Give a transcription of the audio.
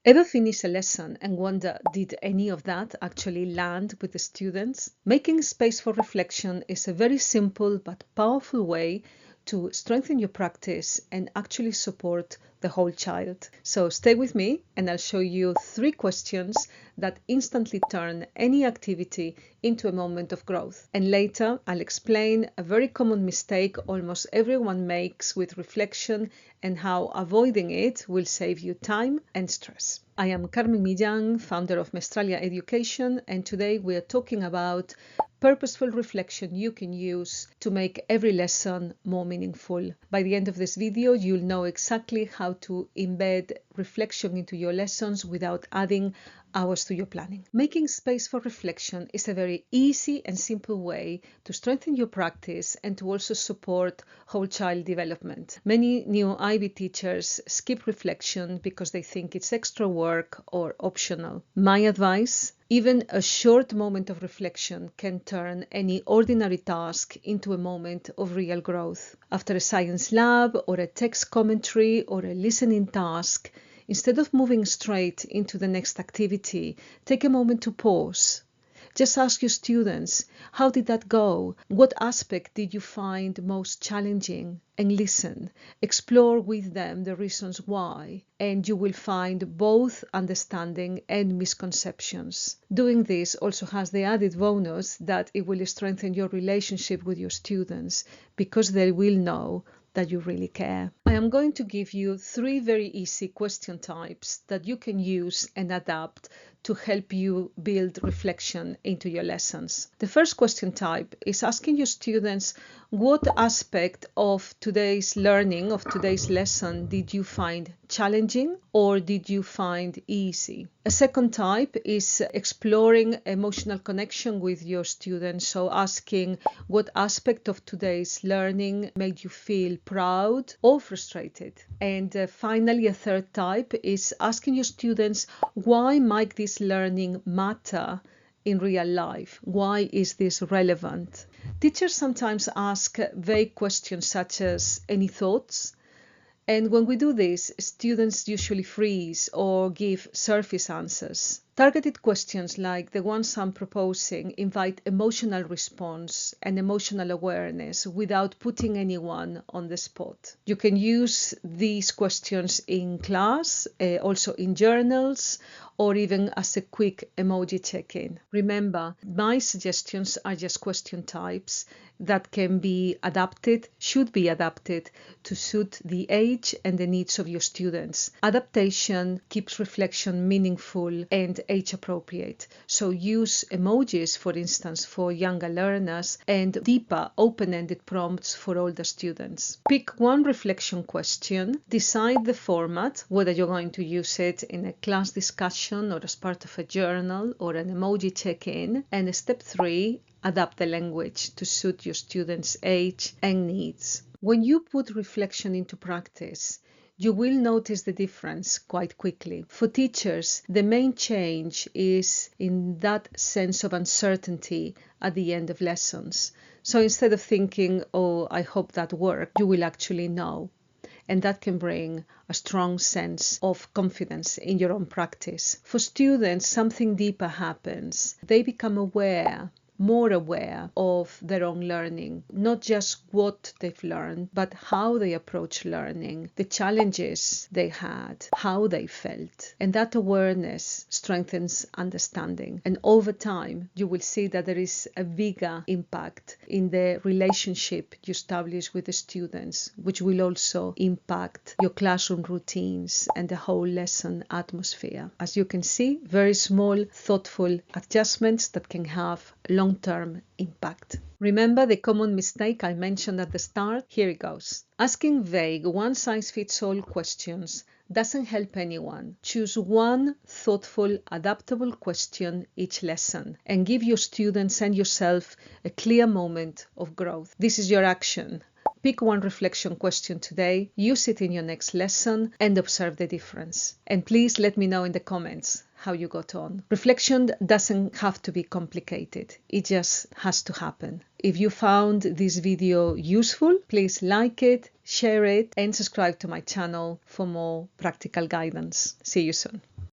Ever finish a lesson and wonder, did any of that actually land with the students? Making space for reflection is a very simple but powerful way to strengthen your practice and actually support the whole child. So stay with me and I'll show you 3 questions that instantly turn any activity into a moment of growth. And later I'll explain a very common mistake almost everyone makes with reflection and how avoiding it will save you time and stress. I am Carmen Millán, founder of Mestralia Education, and today we are talking about purposeful reflection you can use to make every lesson more meaningful. By the end of this video, you'll know exactly how to embed reflection into your lessons without adding hours to your planning. Making space for reflection is a very easy and simple way to strengthen your practice and to also support whole child development. Many new IB teachers skip reflection because they think it's extra work or optional. My advice: even a short moment of reflection can turn any ordinary task into a moment of real growth. After a science lab or a text commentary or a listening task, instead of moving straight into the next activity, take a moment to pause. Just ask your students, how did that go? What aspect did you find most challenging? And listen. Explore with them the reasons why, and you will find both understanding and misconceptions. Doing this also has the added bonus that it will strengthen your relationship with your students because they will know that you really care. I am going to give you 3 very easy question types that you can use and adapt to help you build reflection into your lessons. The first question type is asking your students, what aspect of today's learning, of today's lesson, did you find challenging or did you find easy? A second type is exploring emotional connection with your students, so asking what aspect of today's learning made you feel proud or frustrated. And finally, a third type is asking your students, why might this learning matter in real life? Why is this relevant? Teachers sometimes ask vague questions such as, any thoughts? And when we do this, students usually freeze or give surface answers. Targeted questions like the ones I'm proposing invite emotional response and emotional awareness without putting anyone on the spot. You can use these questions in class, also in journals, or even as a quick emoji check-in. Remember, my suggestions are just question types that can be adapted, should be adapted to suit the age and the needs of your students. Adaptation keeps reflection meaningful and age appropriate. So use emojis, for instance, for younger learners and deeper open-ended prompts for older students. Pick one reflection question, decide the format, whether you're going to use it in a class discussion or as part of a journal or an emoji check-in, and step 3, adapt the language to suit your students' age and needs. When you put reflection into practice, you will notice the difference quite quickly. For teachers, the main change is in that sense of uncertainty at the end of lessons. So instead of thinking, oh, I hope that worked, you will actually know. And that can bring a strong sense of confidence in your own practice. For students, something deeper happens. They become aware, more aware of their own learning, not just what they've learned, but how they approach learning, the challenges they had, how they felt. And that awareness strengthens understanding. And over time, you will see that there is a bigger impact in the relationship you establish with the students, which will also impact your classroom routines and the whole lesson atmosphere. As you can see, very small, thoughtful adjustments that can have long-term impact. Remember the common mistake I mentioned at the start? Here it goes. Asking vague, one-size-fits-all questions doesn't help anyone. Choose one thoughtful, adaptable question each lesson and give your students and yourself a clear moment of growth. This is your action. Pick one reflection question today, use it in your next lesson, and observe the difference. And please let me know in the comments how you got on. Reflection doesn't have to be complicated. It just has to happen. If you found this video useful, please like it, share it, and subscribe to my channel for more practical guidance. See you soon.